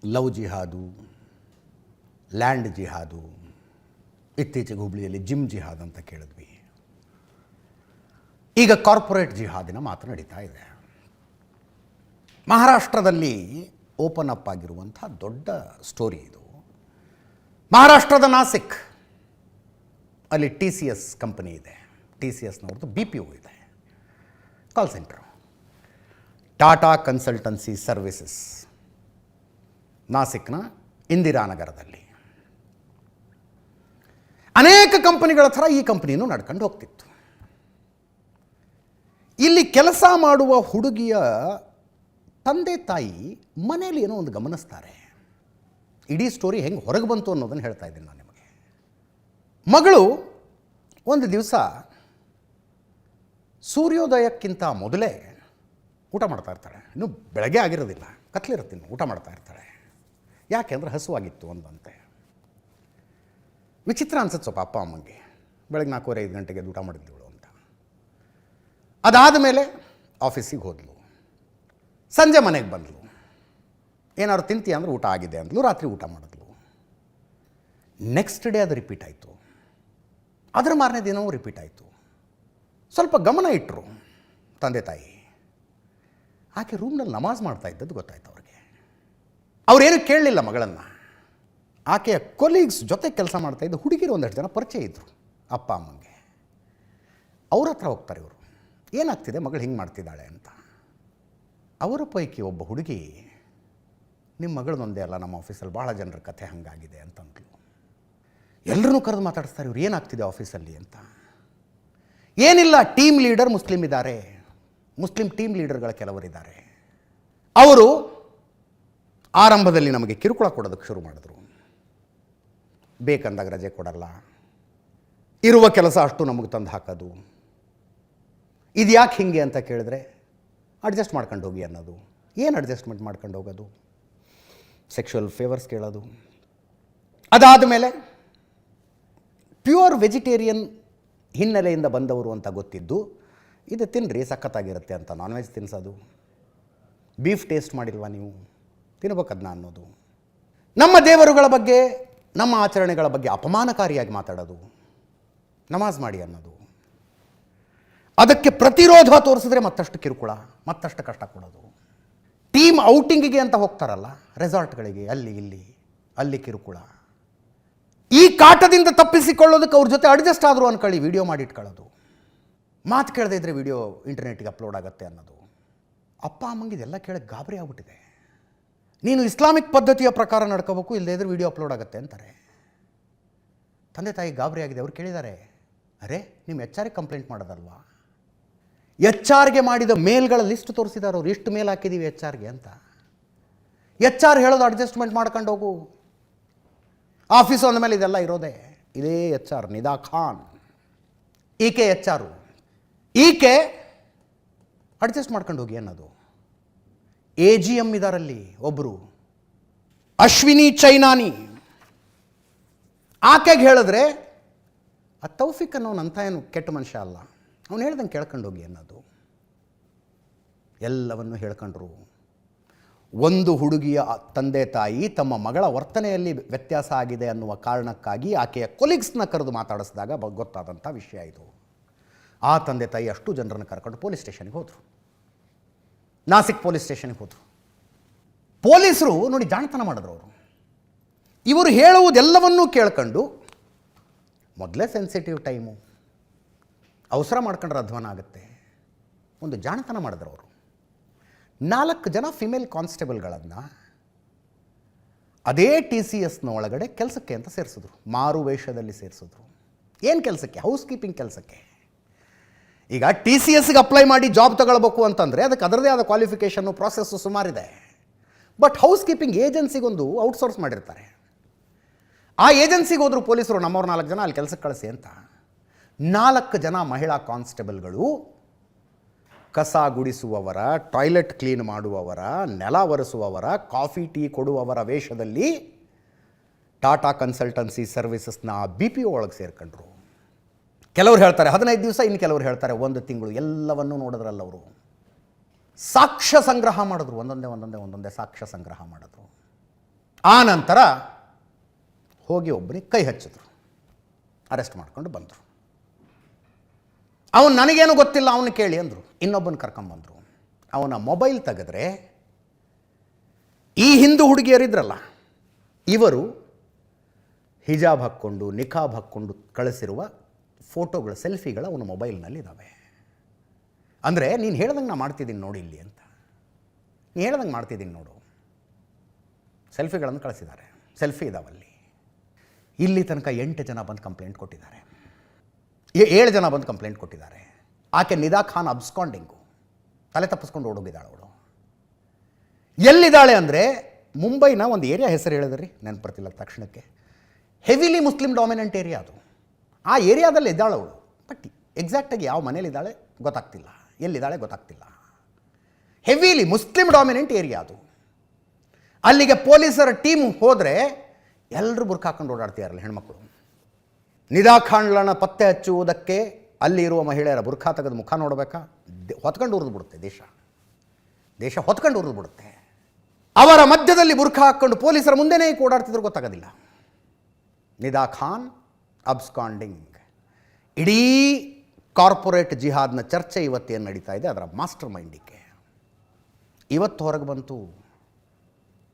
Love ಜಿಹಾದು, land ಜಿಹಾದು, ಇತ್ತೀಚೆಗೆ ಹುಬ್ಳಿಯಲ್ಲಿ gym ಜಿಹಾದ್ ಅಂತ ಕೇಳಿದ್ವಿ. ಈಗ ಕಾರ್ಪೊರೇಟ್ ಜಿಹಾದಿನ ಮಾತು ನಡೀತಾ ಇದೆ. ಮಹಾರಾಷ್ಟ್ರದಲ್ಲಿ ಓಪನ್ ಅಪ್ ಆಗಿರುವಂಥ ದೊಡ್ಡ ಸ್ಟೋರಿ ಇದು. ಮಹಾರಾಷ್ಟ್ರದ ನಾಸಿಕ್ ಅಲ್ಲಿ TCS ಕಂಪನಿ ಇದೆ. TCSನವ್ರದ್ದು BPO ಇದೆ, call centre. Tata consultancy services, ನಾಸಿಕ್ನ ಇಂದಿರಾನಗರದಲ್ಲಿ. ಅನೇಕ ಕಂಪನಿಗಳ ಥರ ಈ ಕಂಪನಿನೂ ನಡ್ಕೊಂಡು ಹೋಗ್ತಿತ್ತು. ಇಲ್ಲಿ ಕೆಲಸ ಮಾಡುವ ಹುಡುಗಿಯ ತಂದೆ ತಾಯಿ ಮನೇಲಿ ಏನೋ ಒಂದು ಗಮನಿಸ್ತಾರೆ. ಇಡೀ ಸ್ಟೋರಿ ಹೆಂಗೆ ಹೊರಗೆ ಬಂತು ಅನ್ನೋದನ್ನು ಹೇಳ್ತಾ ಇದ್ದೀನಿ ನಾನು ನಿಮಗೆ. ಮಗಳು ಒಂದು ದಿವಸ ಸೂರ್ಯೋದಯಕ್ಕಿಂತ ಮೊದಲೇ ಊಟ ಮಾಡ್ತಾ ಇರ್ತಾಳೆ. ಇನ್ನೂ ಬೆಳಗ್ಗೆ ಆಗಿರೋದಿಲ್ಲ, ಕತ್ಲಿರುತ್ತೆ, ಇನ್ನು ಊಟ ಮಾಡ್ತಾ ಇರ್ತಾಳೆ. ಯಾಕೆಂದ್ರೆ ಹಸುವಾಗಿತ್ತು ಒಂದಂತೆ. ವಿಚಿತ್ರ ಅನ್ಸುತ್ತೆ ಸ್ವಲ್ಪ ಅಪ್ಪ ಅಮ್ಮಂಗೆ. ಬೆಳಗ್ಗೆ 4:45 ಗಂಟೆಗೆ ಊಟ ಮಾಡಿದ್ಳು ಅಂತ. ಅದಾದ ಮೇಲೆ ಆಫೀಸಿಗೆ ಹೋದ್ಲು. ಸಂಜೆ ಮನೆಗೆ ಬಂದಳು. ಏನಾದ್ರು ತಿಂತೀಯ ಅಂದ್ರೆ ಊಟ ಆಗಿದೆ ಅಂದ್ಲು. ರಾತ್ರಿ ಊಟ ಮಾಡಿದ್ಲು. ನೆಕ್ಸ್ಟ್ ಡೇ ಅದು ರಿಪೀಟ್ ಆಯಿತು. ಅದರ ಮಾರನೇ ದಿನವೂ ರಿಪೀಟ್ ಆಯಿತು. ಸ್ವಲ್ಪ ಗಮನ ಇಟ್ಟರು ತಂದೆ ತಾಯಿ. ಆಕೆ ರೂಮ್ನಲ್ಲಿ ನಮಾಜ್ ಮಾಡ್ತಾ ಇದ್ದದ್ದು ಗೊತ್ತಾಯ್ತು ಅವ್ರಿಗೆ. ಅವರೇನು ಕೇಳಲಿಲ್ಲ ಮಗಳನ್ನು. ಆಕೆಯ ಕೊಲೀಗ್ಸ್ ಜೊತೆ ಕೆಲಸ ಮಾಡ್ತಾಯಿದ್ದ ಹುಡುಗಿರು ಒಂದಷ್ಟು ಜನ ಪರಿಚಯ ಇದ್ದರು ಅಪ್ಪ ಅಮ್ಮಂಗೆ. ಅವ್ರ ಹತ್ರ ಹೋಗ್ತಾರೆ ಇವರು, ಏನಾಗ್ತಿದೆ ಮಗಳು ಹಿಂಗೆ ಮಾಡ್ತಿದ್ದಾಳೆ ಅಂತ. ಅವರ ಪೈಕಿ ಒಬ್ಬ ಹುಡುಗಿ, ನಿಮ್ಮ ಮಗಳದೊಂದೇ ಅಲ್ಲ, ನಮ್ಮ ಆಫೀಸಲ್ಲಿ ಭಾಳ ಜನರ ಕಥೆ ಹಾಗಾಗಿದೆ ಅಂತಂದ್ಲು. ಎಲ್ಲರೂ ಕರೆದು ಮಾತಾಡಿಸ್ತಾರೆ, ಇವ್ರು ಏನಾಗ್ತಿದೆ ಆಫೀಸಲ್ಲಿ ಅಂತ. ಏನಿಲ್ಲ, ಟೀಮ್ ಲೀಡರ್ ಮುಸ್ಲಿಮ್ ಇದ್ದಾರೆ, ಮುಸ್ಲಿಂ ಟೀಮ್ ಲೀಡರ್ಗಳ ಕೆಲವರಿದ್ದಾರೆ. ಅವರು ಆರಂಭದಲ್ಲಿ ನಮಗೆ ಕಿರುಕುಳ ಕೊಡೋದಕ್ಕೆ ಶುರು ಮಾಡಿದ್ರು. ಬೇಕಂದಾಗ ರಜೆ ಕೊಡಲ್ಲ, ಇರುವ ಕೆಲಸ ಅಷ್ಟು ನಮಗೆ ತಂದು ಹಾಕೋದು. ಇದು ಯಾಕೆ ಹಿಂಗೆ ಅಂತ ಕೇಳಿದ್ರೆ ಅಡ್ಜಸ್ಟ್ ಮಾಡ್ಕೊಂಡು ಹೋಗಿ ಅನ್ನೋದು. ಏನು ಅಡ್ಜಸ್ಟ್ಮೆಂಟ್ ಮಾಡ್ಕೊಂಡು ಹೋಗೋದು? ಸೆಕ್ಷುವಲ್ ಫೇವರ್ಸ್ ಕೇಳೋದು. ಅದಾದ ಮೇಲೆ ಪ್ಯೂರ್ ವೆಜಿಟೇರಿಯನ್ ಹಿನ್ನೆಲೆಯಿಂದ ಬಂದವರು ಅಂತ ಗೊತ್ತಿದ್ದು, ಇದು ತಿನ್ನಿರಿ ಸಖತ್ತಾಗಿರುತ್ತೆ ಅಂತ ನಾನ್ ವೆಜ್ ತಿನ್ನಿಸೋದು. ಬೀಫ್ ಟೇಸ್ಟ್ ಮಾಡಿಲ್ವಾ ನೀವು, ತಿನ್ಬೇಕದನ್ನ ಅನ್ನೋದು. ನಮ್ಮ ದೇವರುಗಳ ಬಗ್ಗೆ, ನಮ್ಮ ಆಚರಣೆಗಳ ಬಗ್ಗೆ ಅಪಮಾನಕಾರಿಯಾಗಿ ಮಾತಾಡೋದು. ನಮಾಜ್ ಮಾಡಿ ಅನ್ನೋದು. ಅದಕ್ಕೆ ಪ್ರತಿರೋಧ ತೋರಿಸಿದ್ರೆ ಮತ್ತಷ್ಟು ಕಿರುಕುಳ, ಮತ್ತಷ್ಟು ಕಷ್ಟ ಕೊಡೋದು. ಟೀಮ್ ಔಟಿಂಗಿಗೆ ಅಂತ ಹೋಗ್ತಾರಲ್ಲ ರೆಸಾರ್ಟ್ಗಳಿಗೆ, ಅಲ್ಲಿ ಇಲ್ಲಿ ಅಲ್ಲಿ ಕಿರುಕುಳ. ಈ ಕಾಟದಿಂದ ತಪ್ಪಿಸಿಕೊಳ್ಳೋದಕ್ಕೆ ಅವ್ರ ಜೊತೆ ಅಡ್ಜಸ್ಟ್ ಆದರೂ ಅನ್ಕೊಳ್ಳಿ, ವಿಡಿಯೋ ಮಾಡಿ ಇಟ್ಕೊಳ್ಳೋದು. ಮಾತು ಕೇಳದೇ ಇದ್ದರೆ ವಿಡಿಯೋ ಇಂಟರ್ನೆಟ್ಗೆ ಅಪ್ಲೋಡ್ ಆಗುತ್ತೆ ಅನ್ನೋದು. ಅಪ್ಪ ಅಮ್ಮಂಗೆ ಇದೆಲ್ಲ ಕೇಳಕ್ಕೆ ಗಾಬರಿ ಆಗ್ಬಿಟ್ಟಿದೆ. ನೀನು ಇಸ್ಲಾಮಿಕ್ ಪದ್ಧತಿಯ ಪ್ರಕಾರ ನಡ್ಕೋಬೇಕು, ಇಲ್ಲದೇ ಇದ್ರೆ ವಿಡಿಯೋ ಅಪ್ಲೋಡ್ ಆಗುತ್ತೆ ಅಂತಾರೆ. ತಂದೆ ತಾಯಿ ಗಾಬರಿ ಆಗಿದೆ. ಅವ್ರು ಕೇಳಿದ್ದಾರೆ, ಅರೆ ನಿಮ್ಮ HR ಕಂಪ್ಲೇಂಟ್ ಮಾಡೋದಲ್ವಾ? HR ಮಾಡಿದ ಮೇಲ್ಗಳ ಲಿಸ್ಟ್ ತೋರಿಸಿದ್ದಾರೆ ಅವ್ರು, ಎಷ್ಟು ಮೇಲ್ ಹಾಕಿದ್ದೀವಿ HR ಅಂತ. HR ಹೇಳೋದು ಅಡ್ಜಸ್ಟ್ಮೆಂಟ್ ಮಾಡ್ಕೊಂಡು ಹೋಗು. ಆಫೀಸು ಅಂದಮೇಲೆ ಇದೆಲ್ಲ ಇರೋದೇ. ಇದೇ HR, ನಿದಾ ಖಾನ್. ಈಕೆ HR. ಈಕೆ ಅಡ್ಜಸ್ಟ್ ಮಾಡ್ಕೊಂಡು ಹೋಗಿ ಅನ್ನೋದು. AGM ಇದಾರಲ್ಲಿ ಒಬ್ಬರು, ಅಶ್ವಿನಿ ಚೈನಾನಿ. ಆಕೆಗೆ ಹೇಳಿದ್ರೆ ಆ ತೌಫಿಕ್ ಅನ್ನೋನಂತ ಏನು ಕೆಟ್ಟ ಮನುಷ್ಯ ಅಲ್ಲ, ಅವನು ಹೇಳ್ದಂಗೆ ಕೇಳ್ಕೊಂಡು ಹೋಗಿ ಅನ್ನೋದು. ಎಲ್ಲವನ್ನು ಹೇಳ್ಕೊಂಡ್ರು. ಒಂದು ಹುಡುಗಿಯ ತಂದೆ ತಾಯಿ ತಮ್ಮ ಮಗಳ ವರ್ತನೆಯಲ್ಲಿ ವ್ಯತ್ಯಾಸ ಆಗಿದೆ ಅನ್ನುವ ಕಾರಣಕ್ಕಾಗಿ ಆಕೆಯ ಕೊಲೀಗ್ಸ್ನ ಕರೆದು ಮಾತಾಡಿಸಿದಾಗ ಗೊತ್ತಾದಂಥ ವಿಷಯ ಇದು. ಆ ತಂದೆ ತಾಯಿ ಅಷ್ಟು ಜನರನ್ನು ಕರ್ಕೊಂಡು ಪೊಲೀಸ್ ಸ್ಟೇಷನ್ಗೆ ಹೋದರು. ನಾಸಿಕ್ ಪೊಲೀಸ್ ಸ್ಟೇಷನ್ಗೆ ಹೋದರು. ಪೊಲೀಸರು ನೋಡಿ ಜಾಣತನ ಮಾಡಿದ್ರು ಅವರು. ಇವರು ಹೇಳುವುದೆಲ್ಲವನ್ನೂ ಕೇಳ್ಕೊಂಡು, ಮೊದಲೇ ಸೆನ್ಸಿಟಿವ್ ಟೈಮು, ಅವಸರ ಮಾಡ್ಕೊಂಡ್ರೆ ಅಧ್ವಾನ ಆಗುತ್ತೆ. ಒಂದು ಜಾಣತನ ಮಾಡಿದ್ರು ಅವರು. 4 ಜನ ಫಿಮೇಲ್ ಕಾನ್ಸ್ಟೇಬಲ್ಗಳನ್ನು ಅದೇ TCSನ ಒಳಗಡೆ ಕೆಲಸಕ್ಕೆ ಅಂತ ಸೇರಿಸಿದ್ರು. ಮಾರು ವೇಷದಲ್ಲಿ ಸೇರಿಸಿದ್ರು. ಏನು ಕೆಲಸಕ್ಕೆ? ಹೌಸ್ ಕೀಪಿಂಗ್ ಕೆಲಸಕ್ಕೆ. ಈಗ TCSಗೆ ಅಪ್ಲೈ ಮಾಡಿ ಜಾಬ್ ತಗೊಳ್ಬೇಕು ಅಂತಂದರೆ ಅದಕ್ಕೆ ಅದರದೇ ಆದ ಕ್ವಾಲಿಫಿಕೇಷನ್ನು, ಪ್ರಾಸೆಸ್ಸು ಸುಮಾರಿದೆ. ಬಟ್ ಹೌಸ್ ಕೀಪಿಂಗ್ ಏಜೆನ್ಸಿಗೊಂದು ಔಟ್ಸೋರ್ಸ್ ಮಾಡಿರ್ತಾರೆ. ಆ ಏಜೆನ್ಸಿಗೆ ಹೋದ್ರು ಪೊಲೀಸರು, ನಮ್ಮವ್ರು 4 ಜನ ಅಲ್ಲಿ ಕೆಲಸಕ್ಕೆ ಕಳಿಸಿ ಅಂತ. 4 ಜನ ಮಹಿಳಾ ಕಾನ್ಸ್ಟೇಬಲ್ಗಳು ಕಸ ಗುಡಿಸುವವರ, ಟಾಯ್ಲೆಟ್ ಕ್ಲೀನ್ ಮಾಡುವವರ, ನೆಲ ಒರೆಸುವವರ, ಕಾಫಿ ಟೀ ಕೊಡುವವರ ವೇಷದಲ್ಲಿ ಟಾಟಾ ಕನ್ಸಲ್ಟೆನ್ಸಿ ಸರ್ವಿಸಸ್ನ BPO ಒಳಗೆ ಸೇರ್ಕೊಂಡ್ರು. ಕೆಲವರು ಹೇಳ್ತಾರೆ 15 ದಿವಸ, ಇನ್ನು ಕೆಲವರು ಹೇಳ್ತಾರೆ 1 ತಿಂಗಳು. ಎಲ್ಲವನ್ನೂ ನೋಡಿದ್ರಲ್ಲ ಅವರು. ಸಾಕ್ಷ್ಯ ಸಂಗ್ರಹ ಮಾಡಿದ್ರು. ಒಂದೊಂದೇ ಸಾಕ್ಷ್ಯ ಸಂಗ್ರಹ ಮಾಡಿದ್ರು. ಆ ನಂತರ ಹೋಗಿ ಒಬ್ಬನಿಗೆ ಕೈ ಹಚ್ಚಿದ್ರು, ಅರೆಸ್ಟ್ ಮಾಡ್ಕೊಂಡು ಬಂದರು. ಅವನು ನನಗೇನು ಗೊತ್ತಿಲ್ಲ, ಅವನು ಕೇಳಿ ಅಂದರು. ಇನ್ನೊಬ್ಬನ ಕರ್ಕೊಂಬಂದರು. ಅವನ ಮೊಬೈಲ್ ತೆಗೆದ್ರೆ ಈ ಹಿಂದೂ ಹುಡುಗಿಯರಿದ್ರಲ್ಲ, ಇವರು ಹಿಜಾಬ್ ಹಾಕ್ಕೊಂಡು ನಿಖಾಬ್ ಹಾಕ್ಕೊಂಡು ಕಳಿಸಿರುವ ಫೋಟೋಗಳ ಸೆಲ್ಫಿಗಳು ಅವನ ಮೊಬೈಲ್ನಲ್ಲಿ ಇದ್ದಾವೆ. ಅಂದರೆ ನೀನು ಹೇಳ್ದಂಗೆ ನಾನು ಮಾಡ್ತಿದ್ದೀನಿ ನೋಡಿ ಇಲ್ಲಿ ಅಂತ, ನೀನು ಹೇಳ್ದಂಗೆ ಮಾಡ್ತಿದ್ದೀನಿ ನೋಡು. ಸೆಲ್ಫಿಗಳನ್ನು ಕಳಿಸಿದ್ದಾರೆ, ಸೆಲ್ಫಿ ಇದಾವಲ್ಲಿ. ಇಲ್ಲಿ ತನಕ 8 ಜನ ಬಂದು ಕಂಪ್ಲೇಂಟ್ ಕೊಟ್ಟಿದ್ದಾರೆ, 7 ಜನ ಬಂದು ಕಂಪ್ಲೇಂಟ್ ಕೊಟ್ಟಿದ್ದಾರೆ. ಆಕೆ ನಿದಾ ಖಾನ್ ಅಬ್ಸ್ಕಾಂಡಿಂಗು, ತಲೆ ತಪ್ಪಿಸ್ಕೊಂಡು ಓಡೋಗಿದ್ದಾಳೆ ಅವಳು. ಎಲ್ಲಿದ್ದಾಳೆ ಅಂದರೆ ಮುಂಬೈನ ಒಂದು ಏರಿಯಾ ಹೆಸರು ಹೇಳಿದ್ರಿ, ನೆನಪರ್ತಿಲ್ಲ ತಕ್ಷಣಕ್ಕೆ. ಹೆವಿಲಿ ಮುಸ್ಲಿಂ ಡಾಮಿನೆಂಟ್ ಏರಿಯಾ ಅದು. ಆ ಏರಿಯಾದಲ್ಲಿ ಇದ್ದಾಳೆ ಅವಳು. ಬಟ್ ಎಕ್ಸಾಕ್ಟಾಗಿ ಯಾವ ಮನೇಲಿದ್ದಾಳೆ ಗೊತ್ತಾಗ್ತಿಲ್ಲ, ಎಲ್ಲಿದ್ದಾಳೆ ಗೊತ್ತಾಗ್ತಿಲ್ಲ. ಹೆವಿಲಿ ಮುಸ್ಲಿಂ ಡಾಮಿನೆಂಟ್ ಏರಿಯಾ ಅದು. ಅಲ್ಲಿಗೆ ಪೊಲೀಸರ ಟೀಮ್ ಹೋದರೆ ಎಲ್ಲರೂ ಬುರ್ಕ ಹಾಕೊಂಡು ಓಡಾಡ್ತಿದಾರಲ್ಲ ಹೆಣ್ಮಕ್ಳು. ನಿದಾ ಖಾನ್ಗಳನ್ನ ಪತ್ತೆ ಹಚ್ಚುವುದಕ್ಕೆ ಅಲ್ಲಿ ಇರುವ ಮಹಿಳೆಯರ ಬುರ್ಖಾ ತೆಗೆದು ಮುಖ ನೋಡಬೇಕಾ? ಹೊತ್ಕೊಂಡು ಉರಿದು ಬಿಡುತ್ತೆ ದೇಶ ಹೊತ್ಕೊಂಡು ಉರಿದು ಬಿಡುತ್ತೆ. ಅವರ ಮಧ್ಯದಲ್ಲಿ ಬುರ್ಖಾ ಹಾಕ್ಕೊಂಡು ಪೊಲೀಸರ ಮುಂದೆನೇ ಓಡಾಡ್ತಿದ್ರು ಗೊತ್ತಾಗೋದಿಲ್ಲ. ನಿದಾ ಖಾನ್ ಅಬ್ಸ್ಕಾಂಡಿಂಗ್. ಇಡೀ ಕಾರ್ಪೊರೇಟ್ ಜಿಹಾದ್ನ ಚರ್ಚೆ ಇವತ್ತೇನು ನಡೀತಾ ಇದೆ ಅದರ ಮಾಸ್ಟರ್ ಮೈಂಡಿಗೆ ಇವತ್ತು ಹೊರಗೆ ಬಂತು.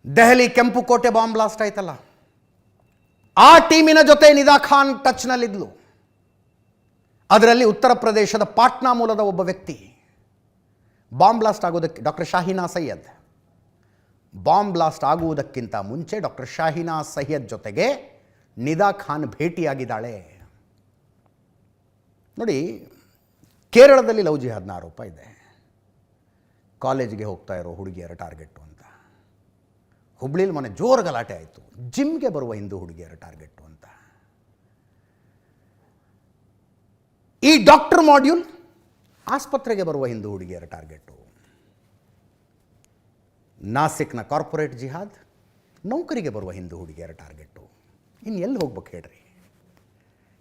ದೆಹಲಿ ಕೆಂಪು ಕೋಟೆ ಬಾಂಬ್ ಬ್ಲಾಸ್ಟ್ ಆಯ್ತಲ್ಲ, ಆ ಟೀಮಿನ ಜೊತೆ ನಿದಾ ಖಾನ್ ಟಚ್ನಲ್ಲಿದ್ಲು. ಅದರಲ್ಲಿ ಉತ್ತರ ಪ್ರದೇಶದ ಪಾಟ್ನಾ ಮೂಲದ ಒಬ್ಬ ವ್ಯಕ್ತಿ. ಬಾಂಬ್ ಬ್ಲಾಸ್ಟ್ ಆಗೋದಕ್ಕೆ doctor Shahina Syed, bomb blast ಆಗುವುದಕ್ಕಿಂತ ಮುಂಚೆ ಡಾಕ್ಟರ್ ಶಾಹಿನಾ ಸೈಯದ್ ಜೊತೆಗೆ ನಿದಾ ಖಾನ್ ಭೇಟಿಯಾಗಿದ್ದಾಳೆ. ನೋಡಿ, ಕೇರಳದಲ್ಲಿ ಲವ್ ಜಿಹಾದ್ನ ಆರೋಪ ಇದೆ. ಕಾಲೇಜಿಗೆ ಹೋಗ್ತಾ ಇರೋ ಹುಡುಗಿಯರ ಟಾರ್ಗೆಟು ಅಂತ. ಹುಬ್ಳಿಲಿ ಮೊನ್ನೆ ಜೋರು ಗಲಾಟೆ ಆಯಿತು, ಜಿಮ್ಗೆ ಬರುವ ಹಿಂದೂ ಹುಡುಗಿಯರ ಟಾರ್ಗೆಟು ಅಂತ. ಈ ಡಾಕ್ಟರ್ ಮಾಡ್ಯೂಲ್ ಆಸ್ಪತ್ರೆಗೆ ಬರುವ ಹಿಂದೂ ಹುಡುಗಿಯರ ಟಾರ್ಗೆಟು. ನಾಸಿಕ್ನ ಕಾರ್ಪೊರೇಟ್ ಜಿಹಾದ್ ನೌಕರಿಗೆ ಬರುವ ಹಿಂದೂ ಹುಡುಗಿಯರ ಟಾರ್ಗೆಟು. ಇನ್ನು ಎಲ್ಲಿ ಹೋಗ್ಬೇಕು ಹೇಳ್ರಿ,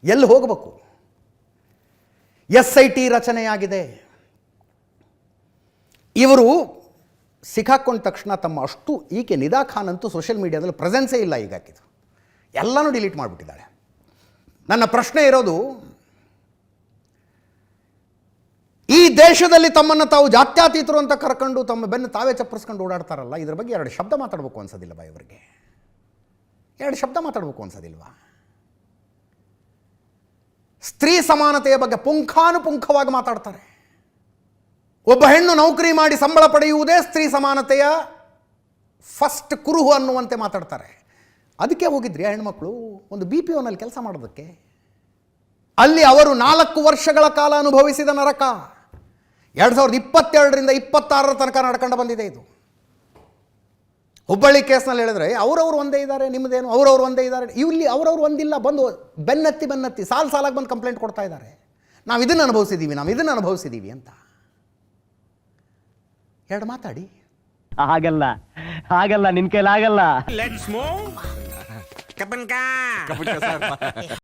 ಎಲ್ಲಿ ಹೋಗಬೇಕು? SIT ರಚನೆಯಾಗಿದೆ. ಇವರು ಸಿಕ್ಕಾಕೊಂಡ ತಕ್ಷಣ ತಮ್ಮ ಅಷ್ಟು ಈಕೆ ನಿದಾ ಖಾನ್ ಅಂತೂ ಸೋಷಿಯಲ್ ಮೀಡಿಯಾದಲ್ಲಿ ಪ್ರೆಸೆನ್ಸೇ ಇಲ್ಲ ಈಗ. ಹಾಕಿದ್ರು ಎಲ್ಲನೂ ಡಿಲೀಟ್ ಮಾಡಿಬಿಟ್ಟಿದ್ದಾಳೆ. ನನ್ನ ಪ್ರಶ್ನೆ ಇರೋದು, ಈ ದೇಶದಲ್ಲಿ ತಮ್ಮನ್ನು ತಾವು ಜಾತ್ಯತೀತರು ಅಂತ ಕರ್ಕೊಂಡು ತಮ್ಮ ಬೆನ್ನು ತಾವೇ ಚಪ್ಪರಿಸ್ಕೊಂಡು ಓಡಾಡ್ತಾರಲ್ಲ, ಇದ್ರ ಬಗ್ಗೆ 2 ಶಬ್ದ ಮಾತಾಡಬೇಕು ಅನ್ಸೋದಿಲ್ಲವಾ ಇವರಿಗೆ? 2 ಶಬ್ದ ಮಾತಾಡಬೇಕು ಅನ್ಸೋದಿಲ್ವಾ? ಸ್ತ್ರೀ ಸಮಾನತೆಯ ಬಗ್ಗೆ ಪುಂಖಾನುಪುಂಖವಾಗಿ ಮಾತಾಡ್ತಾರೆ. ಒಬ್ಬ ಹೆಣ್ಣು ನೌಕರಿ ಮಾಡಿ ಸಂಬಳ ಪಡೆಯುವುದೇ ಸ್ತ್ರೀ ಸಮಾನತೆಯ ಫಸ್ಟ್ ಕುರುಹು ಅನ್ನುವಂತೆ ಮಾತಾಡ್ತಾರೆ. ಅದಕ್ಕೆ ಹೋಗಿದ್ರಿ ಆ ಹೆಣ್ಮಕ್ಳು ಒಂದು BPOನಲ್ಲಿ ಕೆಲಸ ಮಾಡೋದಕ್ಕೆ. ಅಲ್ಲಿ ಅವರು 4 ವರ್ಷಗಳ ಕಾಲ ಅನುಭವಿಸಿದ ನರಕ 2022ರಿಂದ 26 ತನಕ ನಡ್ಕೊಂಡು ಬಂದಿದೆ ಇದು. ಹುಬ್ಬಳ್ಳಿ ಕೇಸ್ನಲ್ಲಿ ಹೇಳಿದ್ರೆ ಅವರವರು ಒಂದೇ ಇದ್ದಾರೆ, ನಿಮ್ಮದೇನು ಅವರವರು ಒಂದೇ ಇದ್ದಾರೆ. ಇಲ್ಲಿ ಅವರವರು ಒಂದಿಲ್ಲ, ಬಂದು ಬೆನ್ನತ್ತಿ ಸಾಲಾಗಿ ಬಂದು ಕಂಪ್ಲೇಂಟ್ ಕೊಡ್ತಾ ಇದ್ದಾರೆ. ನಾವು ಇದನ್ನು ಅನುಭವಿಸಿದ್ದೀವಿ ಅಂತ. 2 ಮಾತಾಡಿ. ಹಾಗಲ್ಲ ನಿನ್ ಕೈಲಾಗಲ್ಲ. Let's move. ಕಪನ್ಕಾ